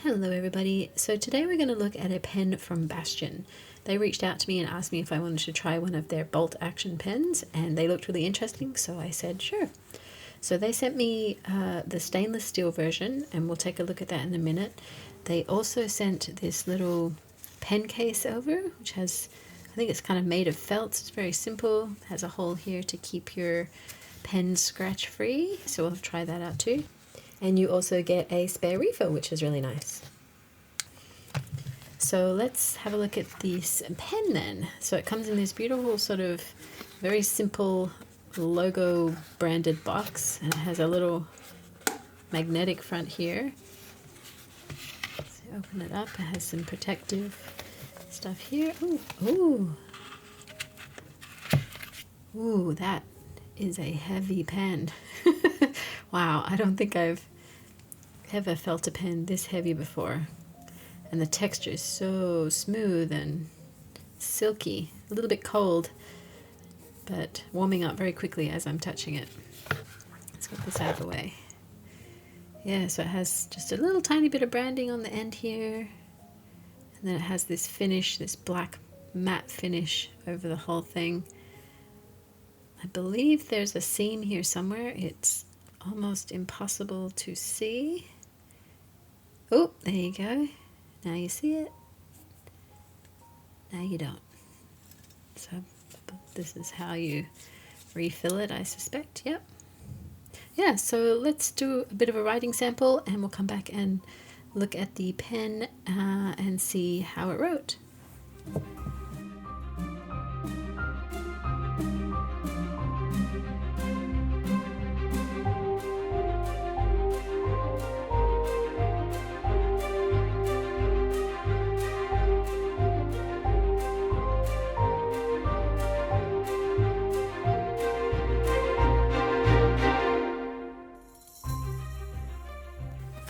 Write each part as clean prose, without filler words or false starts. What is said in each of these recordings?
Hello everybody, so today we're going to look at a pen from Bastion. They reached out to me and asked me if I wanted to try one of their bolt action pens, and they looked really interesting, so I said sure. So they sent me the stainless steel version, and we'll take a look at that in a minute. They also sent this little pen case over, which has, I think it's kind of made of felt. It's very simple, it has a hole here to keep your pen scratch free, so we'll try that out too. And you also get a spare refill, which is really nice. So let's have a look at this pen then. So it comes in this beautiful sort of very simple logo branded box, and it has a little magnetic front here. So open it up, it has some protective stuff here. Ooh, that is a heavy pen. Wow, I don't think I've ever felt a pen this heavy before, and the texture is so smooth and silky, a little bit cold but warming up very quickly as I'm touching it. Let's get this out of the way. Yeah, so it has just a little tiny bit of branding on the end here, and then it has this finish, this black matte finish over the whole thing. I believe there's a seam here somewhere. It's almost impossible to see. Oh, there you go. Now you see it. Now you don't. So this is how you refill it, I suspect. Yep. Yeah, so let's do a bit of a writing sample, and we'll come back and look at the pen and see how it wrote.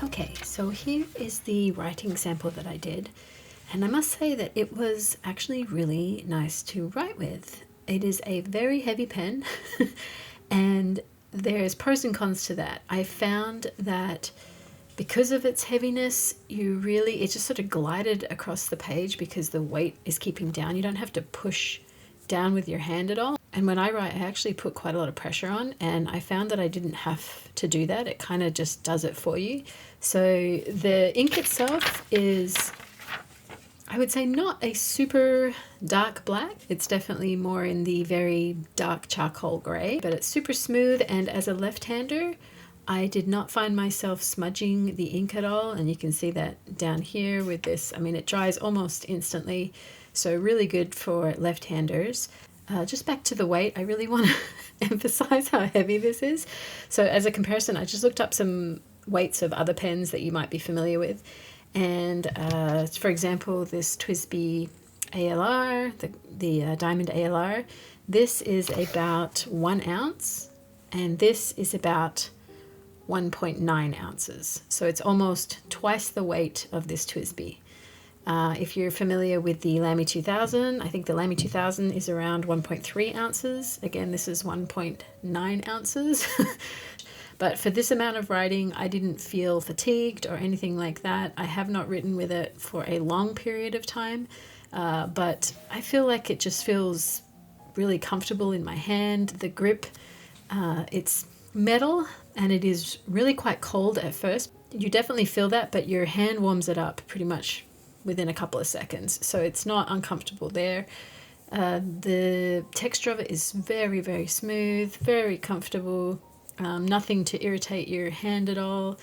Okay, so here is the writing sample that I did, and I must say that it was actually really nice to write with. It is a very heavy pen and there's pros and cons to that. I found that because of its heaviness, it just sort of glided across the page because the weight is keeping down. You don't have to push down with your hand at all. And when I write, I actually put quite a lot of pressure on, and I found that I didn't have to do that. It kind of just does it for you. So the ink itself is, I would say, not a super dark black. It's definitely more in the very dark charcoal gray, but it's super smooth. And as a left-hander, I did not find myself smudging the ink at all. And you can see that down here with this. I mean, it dries almost instantly. So really good for left-handers. Just back to the weight, I really want to emphasize how heavy this is. So as a comparison, I just looked up some weights of other pens that you might be familiar with. And for example, this TWSBI ALR, the Diamond ALR, this is about 1 ounce, and this is about 1.9 ounces. So it's almost twice the weight of this TWSBI. If you're familiar with the Lamy 2000, I think the Lamy 2000 is around 1.3 ounces. Again, this is 1.9 ounces. But for this amount of writing, I didn't feel fatigued or anything like that. I have not written with it for a long period of time, but I feel like it just feels really comfortable in my hand. The grip, it's metal, and it is really quite cold at first. You definitely feel that, but your hand warms it up pretty much within a couple of seconds, so it's not uncomfortable there. The texture of it is very, very smooth, very comfortable, nothing to irritate your hand at all.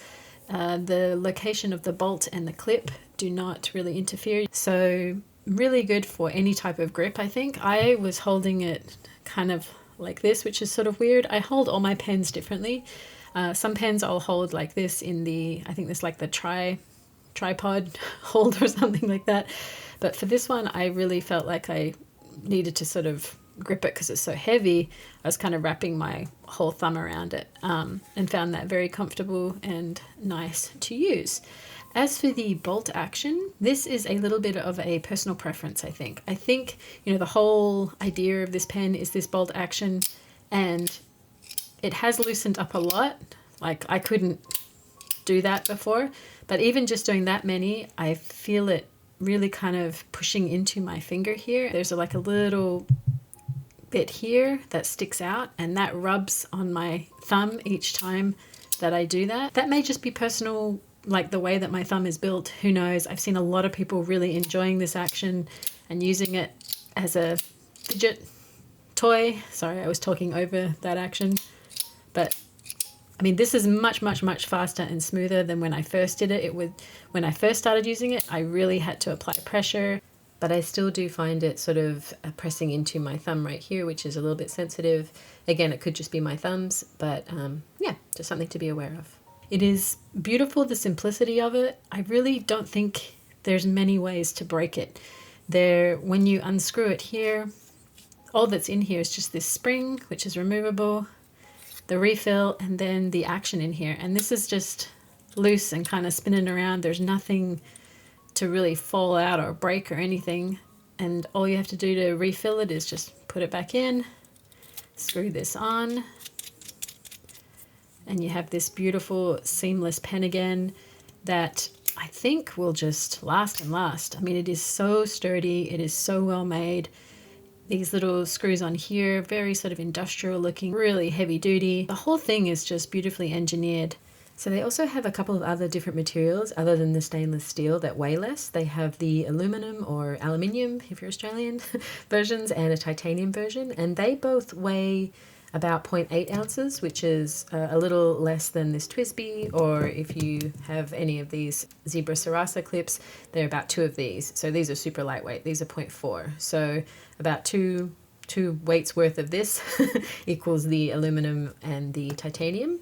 The location of the bolt and the clip do not really interfere, so really good for any type of grip. I think I was holding it kind of like this, which is sort of weird. I hold all my pens differently. Some pens I'll hold like this in the, I think there's like the tripod hold or something like that, but for this one I really felt like I needed to sort of grip it because it's so heavy. I was kind of wrapping my whole thumb around it, and found that very comfortable and nice to use. As for the bolt action, this is a little bit of a personal preference, I think. You know, the whole idea of this pen is this bolt action, and it has loosened up a lot. Like, I couldn't do that before, But even just doing that many, I feel it really kind of pushing into my finger here. There's like a little bit here that sticks out, and that rubs on my thumb each time that I do that. That may just be personal, like the way that my thumb is built, who knows. I've seen a lot of people really enjoying this action and using it as a fidget toy. Sorry, I was talking over that action. But I mean, this is much, much, much faster and smoother than when I first did it. When I first started using it, I really had to apply pressure, but I still do find it sort of pressing into my thumb right here, which is a little bit sensitive. Again, it could just be my thumbs, but yeah, just something to be aware of. It is beautiful, the simplicity of it. I really don't think there's many ways to break it. When you unscrew it here, all that's in here is just this spring, which is removable, the refill, and then the action in here. And this is just loose and kind of spinning around. There's nothing to really fall out or break or anything. And all you have to do to refill it is just put it back in, screw this on, and you have this beautiful seamless pen again that I think will just last and last. I mean, it is so sturdy. It is so well made. These little screws on here, very sort of industrial looking, really heavy duty. The whole thing is just beautifully engineered. So they also have a couple of other different materials other than the stainless steel that weigh less. They have the aluminum or aluminium, if you're Australian, versions, and a titanium version. And they both weigh about 0.8 ounces, which is a little less than this TWSBI, or if you have any of these Zebra Sarasa clips, they're about 2 of these. So these are super lightweight. These are 0.4. So about two weights worth of this equals the aluminum and the titanium.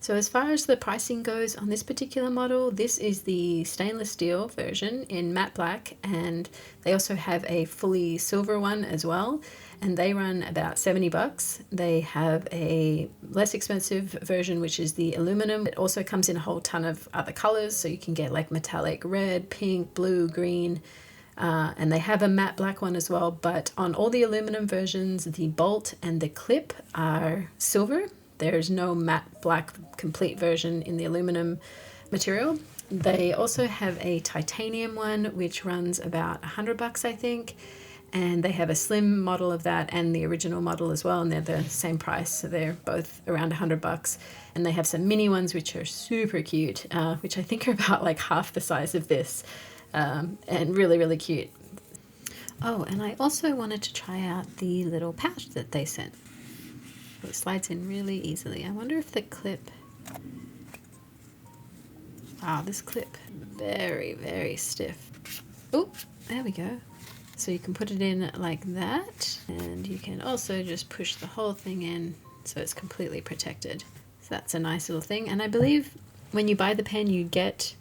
So as far as the pricing goes on this particular model, this is the stainless steel version in matte black, and they also have a fully silver one as well, and they run about $70. They have a less expensive version, which is the aluminum. It also comes in a whole ton of other colors, so you can get like metallic red, pink, blue, green, and they have a matte black one as well. But on all the aluminum versions, the bolt and the clip are silver. There's no matte black complete version in the aluminum material. They also have a titanium one, which runs about $100, I think. And they have a slim model of that and the original model as well, and they're the same price. So they're both around $100. And they have some mini ones, which are super cute, which I think are about like half the size of this, and really, really cute. Oh, and I also wanted to try out the little pouch that they sent. It slides in really easily. I wonder if the clip... Wow, this clip, very, very stiff. Oh, there we go. So you can put it in like that, and you can also just push the whole thing in so it's completely protected. So that's a nice little thing. And I believe when you buy the pen, you get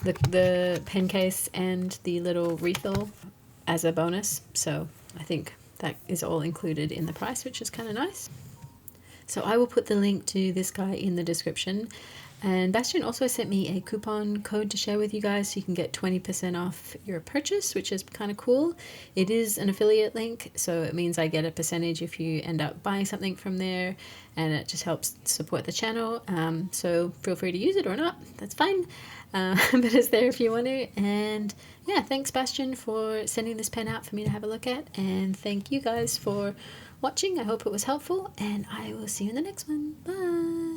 the pen case and the little refill as a bonus. So I think that is all included in the price, which is kind of nice. So I will put the link to this guy in the description. And Bastion also sent me a coupon code to share with you guys so you can get 20% off your purchase, which is kind of cool. It is an affiliate link, so it means I get a percentage if you end up buying something from there, and it just helps support the channel. So feel free to use it or not, that's fine. But it's there if you want to. And yeah, thanks Bastion for sending this pen out for me to have a look at, and thank you guys for watching. I hope it was helpful, and I will see you in the next one. Bye!